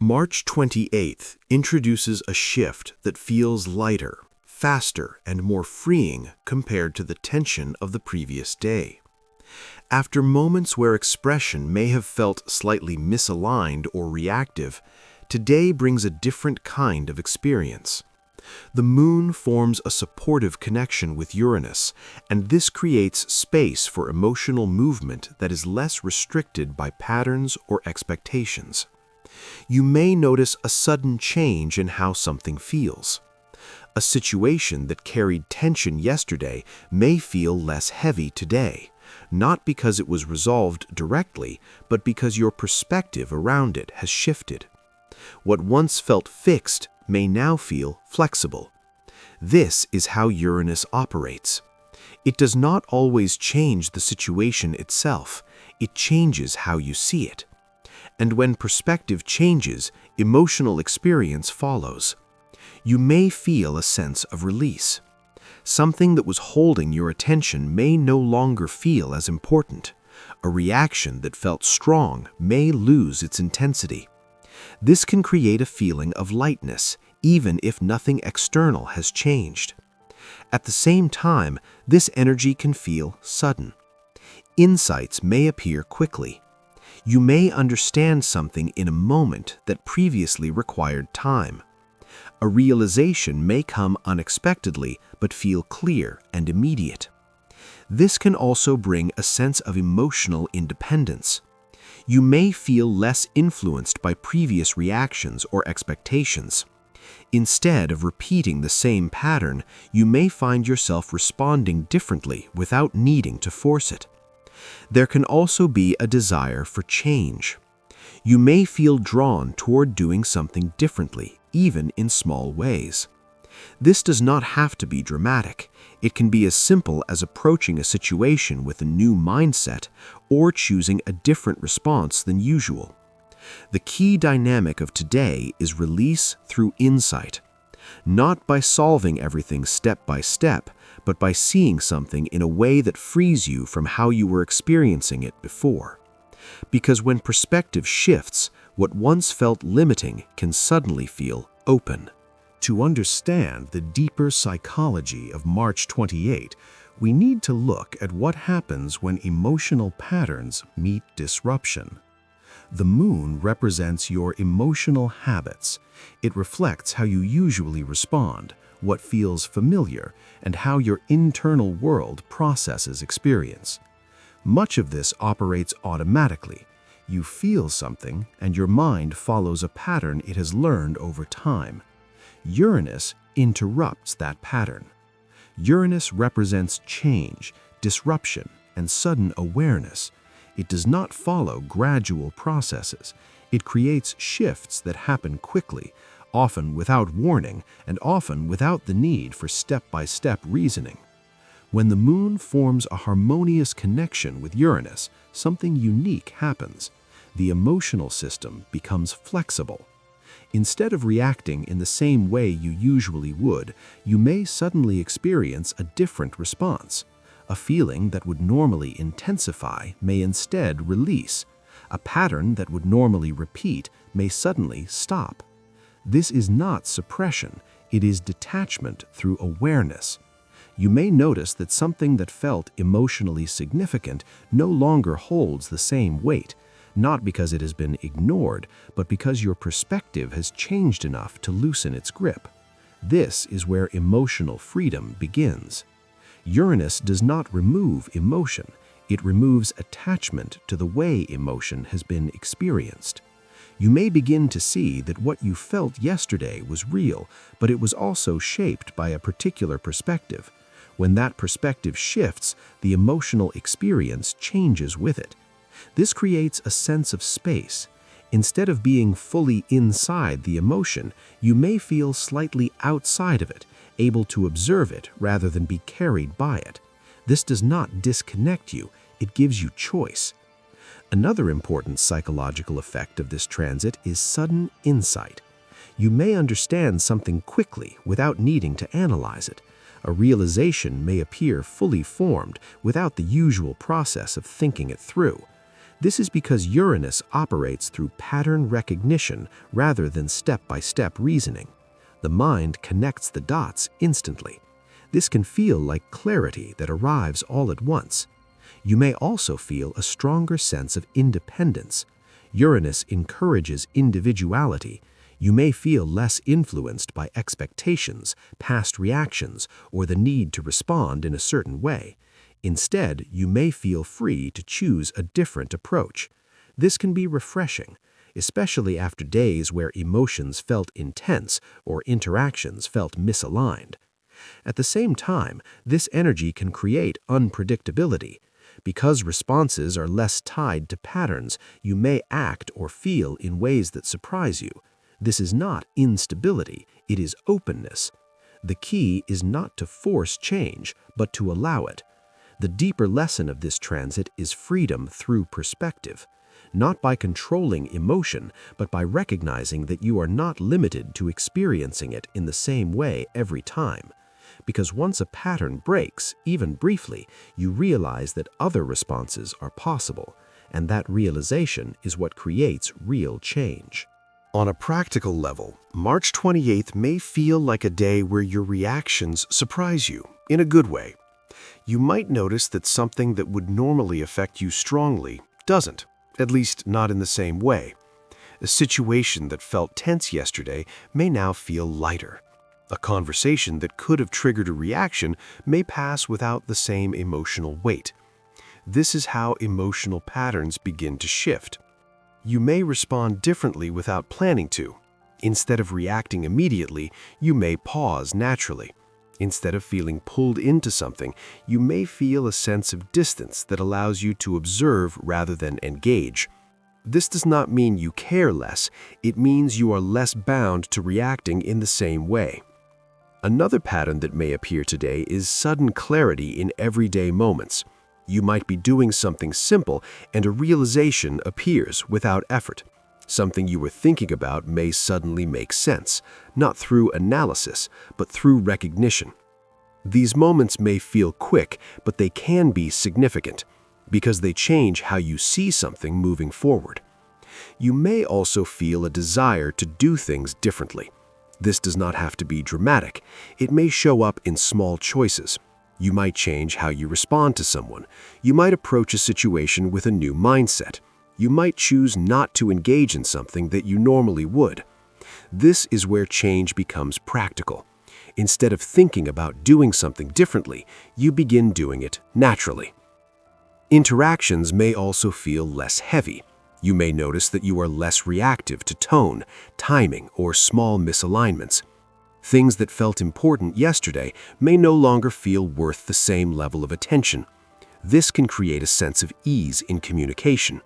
March 28th introduces a shift that feels lighter, faster, and more freeing compared to the tension of the previous day. After moments where expression may have felt slightly misaligned or reactive, today brings a different kind of experience. The moon forms a supportive connection with Uranus, and this creates space for emotional movement that is less restricted by patterns or expectations. You may notice a sudden change in how something feels. A situation that carried tension yesterday may feel less heavy today, not because it was resolved directly, but because your perspective around it has shifted. What once felt fixed may now feel flexible. This is how Uranus operates. It does not always change the situation itself, it changes how you see it. And when perspective changes, emotional experience follows. You may feel a sense of release. Something that was holding your attention may no longer feel as important. A reaction that felt strong may lose its intensity. This can create a feeling of lightness, even if nothing external has changed. At the same time, this energy can feel sudden. Insights may appear quickly. You may understand something in a moment that previously required time. A realization may come unexpectedly but feel clear and immediate. This can also bring a sense of emotional independence. You may feel less influenced by previous reactions or expectations. Instead of repeating the same pattern, you may find yourself responding differently without needing to force it. There can also be a desire for change. You may feel drawn toward doing something differently, even in small ways. This does not have to be dramatic. It can be as simple as approaching a situation with a new mindset or choosing a different response than usual. The key dynamic of today is release through insight. Not by solving everything step by step, but by seeing something in a way that frees you from how you were experiencing it before. Because when perspective shifts, what once felt limiting can suddenly feel open. To understand the deeper psychology of March 28, we need to look at what happens when emotional patterns meet disruption. The moon represents your emotional habits. It reflects how you usually respond, what feels familiar, and how your internal world processes experience. Much of this operates automatically. You feel something, and your mind follows a pattern it has learned over time. Uranus interrupts that pattern. Uranus represents change, disruption, and sudden awareness. It does not follow gradual processes. It creates shifts that happen quickly, often without warning, and often without the need for step-by-step reasoning. When the moon forms a harmonious connection with Uranus, something unique happens. The emotional system becomes flexible. Instead of reacting in the same way you usually would, you may suddenly experience a different response. A feeling that would normally intensify may instead release. A pattern that would normally repeat may suddenly stop. This is not suppression, it is detachment through awareness. You may notice that something that felt emotionally significant no longer holds the same weight, not because it has been ignored, but because your perspective has changed enough to loosen its grip. This is where emotional freedom begins. Uranus does not remove emotion, it removes attachment to the way emotion has been experienced. You may begin to see that what you felt yesterday was real, but it was also shaped by a particular perspective. When that perspective shifts, the emotional experience changes with it. This creates a sense of space. Instead of being fully inside the emotion, you may feel slightly outside of it, able to observe it rather than be carried by it. This does not disconnect you, it gives you choice. Another important psychological effect of this transit is sudden insight. You may understand something quickly without needing to analyze it. A realization may appear fully formed without the usual process of thinking it through. This is because Uranus operates through pattern recognition rather than step-by-step reasoning. The mind connects the dots instantly. This can feel like clarity that arrives all at once. You may also feel a stronger sense of independence. Uranus encourages individuality. You may feel less influenced by expectations, past reactions, or the need to respond in a certain way. Instead, you may feel free to choose a different approach. This can be refreshing, especially after days where emotions felt intense or interactions felt misaligned. At the same time, this energy can create unpredictability. Because responses are less tied to patterns, you may act or feel in ways that surprise you. This is not instability, it is openness. The key is not to force change, but to allow it. The deeper lesson of this transit is freedom through perspective. Not by controlling emotion, but by recognizing that you are not limited to experiencing it in the same way every time. Because once a pattern breaks, even briefly, you realize that other responses are possible, and that realization is what creates real change. On a practical level, March 28th may feel like a day where your reactions surprise you, in a good way. You might notice that something that would normally affect you strongly doesn't, at least not in the same way. A situation that felt tense yesterday may now feel lighter. A conversation that could have triggered a reaction may pass without the same emotional weight. This is how emotional patterns begin to shift. You may respond differently without planning to. Instead of reacting immediately, you may pause naturally. Instead of feeling pulled into something, you may feel a sense of distance that allows you to observe rather than engage. This does not mean you care less, it means you are less bound to reacting in the same way. Another pattern that may appear today is sudden clarity in everyday moments. You might be doing something simple and a realization appears without effort. Something you were thinking about may suddenly make sense, not through analysis, but through recognition. These moments may feel quick, but they can be significant, because they change how you see something moving forward. You may also feel a desire to do things differently. This does not have to be dramatic. It may show up in small choices. You might change how you respond to someone. You might approach a situation with a new mindset. You might choose not to engage in something that you normally would. This is where change becomes practical. Instead of thinking about doing something differently, you begin doing it naturally. Interactions may also feel less heavy. You may notice that you are less reactive to tone, timing, or small misalignments. Things that felt important yesterday may no longer feel worth the same level of attention. This can create a sense of ease in communication.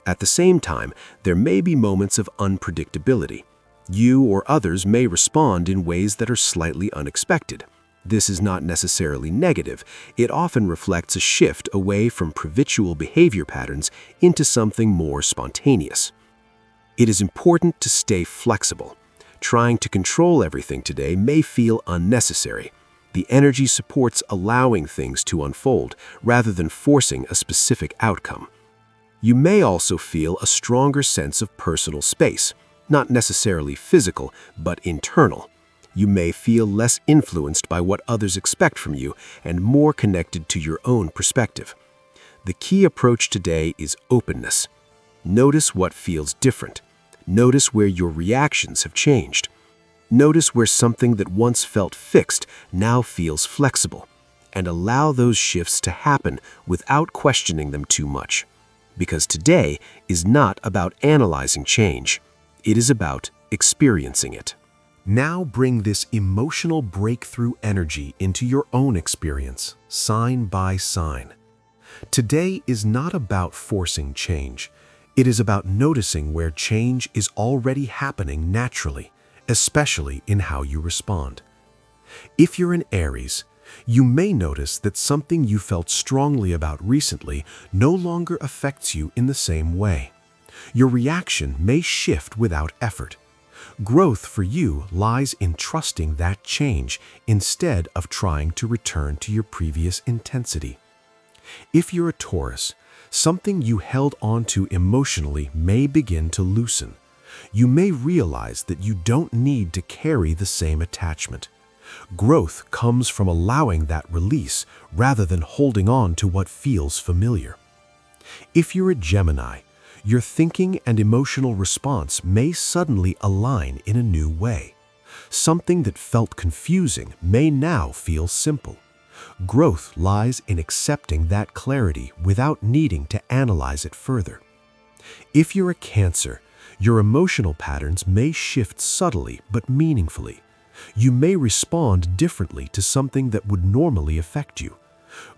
At the same time, there may be moments of unpredictability. You or others may respond in ways that are slightly unexpected. This is not necessarily negative. It often reflects a shift away from habitual behavior patterns into something more spontaneous. It is important to stay flexible. Trying to control everything today may feel unnecessary. The energy supports allowing things to unfold rather than forcing a specific outcome. You may also feel a stronger sense of personal space, not necessarily physical, but internal. You may feel less influenced by what others expect from you and more connected to your own perspective. The key approach today is openness. Notice what feels different. Notice where your reactions have changed. Notice where something that once felt fixed now feels flexible, and allow those shifts to happen without questioning them too much. Because today is not about analyzing change. It is about experiencing it. Now bring this emotional breakthrough energy into your own experience, sign by sign. Today is not about forcing change. It is about noticing where change is already happening naturally, especially in how you respond. If you're an Aries, you may notice that something you felt strongly about recently no longer affects you in the same way. Your reaction may shift without effort. Growth for you lies in trusting that change instead of trying to return to your previous intensity. If you're a Taurus, Something you held onto emotionally may begin to loosen. You may realize that you don't need to carry the same attachment. Growth comes from allowing that release rather than holding on to what feels familiar. If you're a Gemini, your thinking and emotional response may suddenly align in a new way. Something that felt confusing may now feel simple. Growth lies in accepting that clarity without needing to analyze it further. If you're a Cancer, your emotional patterns may shift subtly but meaningfully. You may respond differently to something that would normally affect you.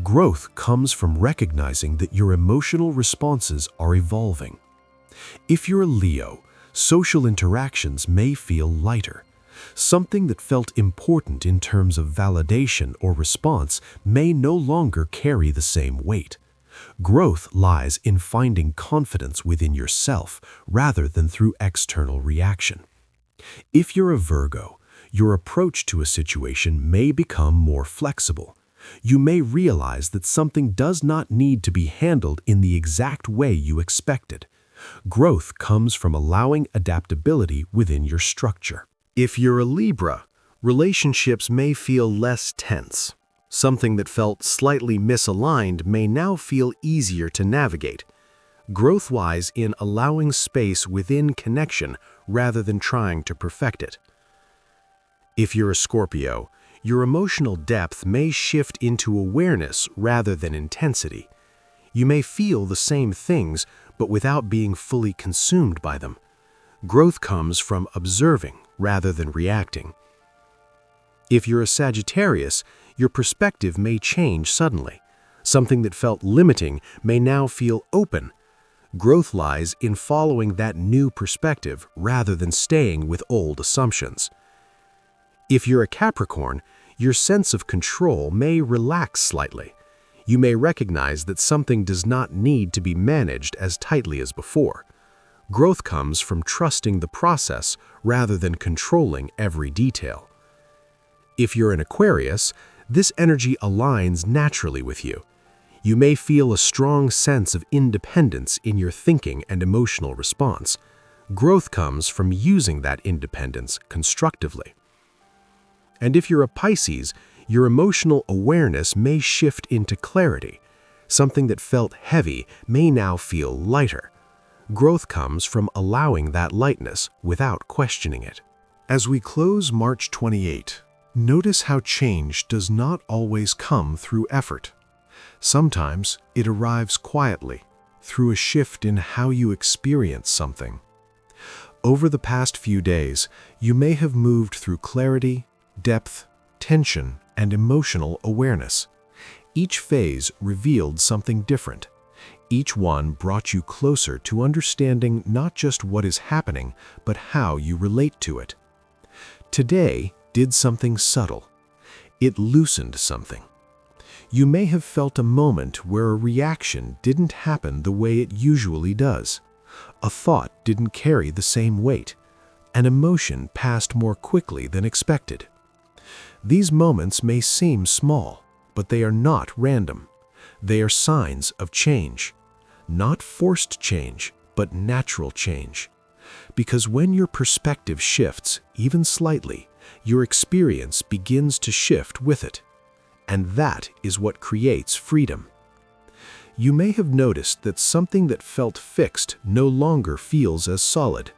Growth comes from recognizing that your emotional responses are evolving. If you're a Leo, social interactions may feel lighter. Something that felt important in terms of validation or response may no longer carry the same weight. Growth lies in finding confidence within yourself rather than through external reaction. If you're a Virgo, your approach to a situation may become more flexible. You may realize that something does not need to be handled in the exact way you expected. Growth comes from allowing adaptability within your structure. If you're a Libra, relationships may feel less tense. Something that felt slightly misaligned may now feel easier to navigate. Growth lies in allowing space within connection rather than trying to perfect it. If you're a Scorpio, your emotional depth may shift into awareness rather than intensity. You may feel the same things, but without being fully consumed by them. Growth comes from observing rather than reacting. If you're a Sagittarius, your perspective may change suddenly. Something that felt limiting may now feel open. Growth lies in following that new perspective rather than staying with old assumptions. If you're a Capricorn, your sense of control may relax slightly. You may recognize that something does not need to be managed as tightly as before. Growth comes from trusting the process rather than controlling every detail. If you're an Aquarius, this energy aligns naturally with you. You may feel a strong sense of independence in your thinking and emotional response. Growth comes from using that independence constructively. And if you're a Pisces, your emotional awareness may shift into clarity. Something that felt heavy may now feel lighter. Growth comes from allowing that lightness without questioning it. As we close March 28, notice how change does not always come through effort. Sometimes it arrives quietly, through a shift in how you experience something. Over the past few days, you may have moved through clarity, depth, tension, and emotional awareness. Each phase revealed something different. Each one brought you closer to understanding not just what is happening, but how you relate to it. Today did something subtle. It loosened something. You may have felt a moment where a reaction didn't happen the way it usually does. A thought didn't carry the same weight. An emotion passed more quickly than expected. These moments may seem small, but they are not random. They are signs of change. Not forced change, but natural change. Because when your perspective shifts, even slightly, your experience begins to shift with it. And that is what creates freedom. You may have noticed that something that felt fixed no longer feels as solid,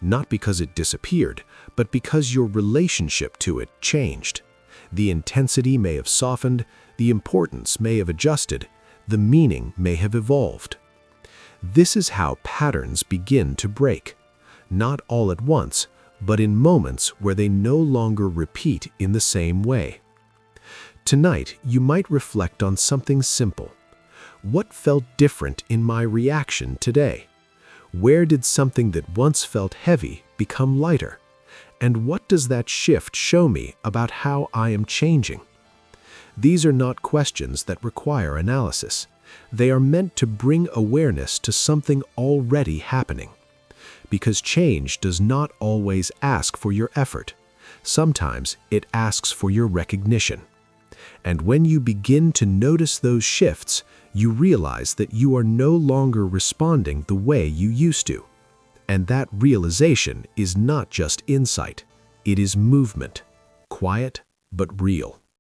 not because it disappeared, but because your relationship to it changed. The intensity may have softened, the importance may have adjusted, the meaning may have evolved. This is how patterns begin to break, not all at once, but in moments where they no longer repeat in the same way. Tonight, you might reflect on something simple. What felt different in my reaction today? Where did something that once felt heavy become lighter? And what does that shift show me about how I am changing? These are not questions that require analysis. They are meant to bring awareness to something already happening. Because change does not always ask for your effort. Sometimes it asks for your recognition. And when you begin to notice those shifts, You realize that you are no longer responding the way you used to. And that realization is not just insight, it is movement, quiet but real.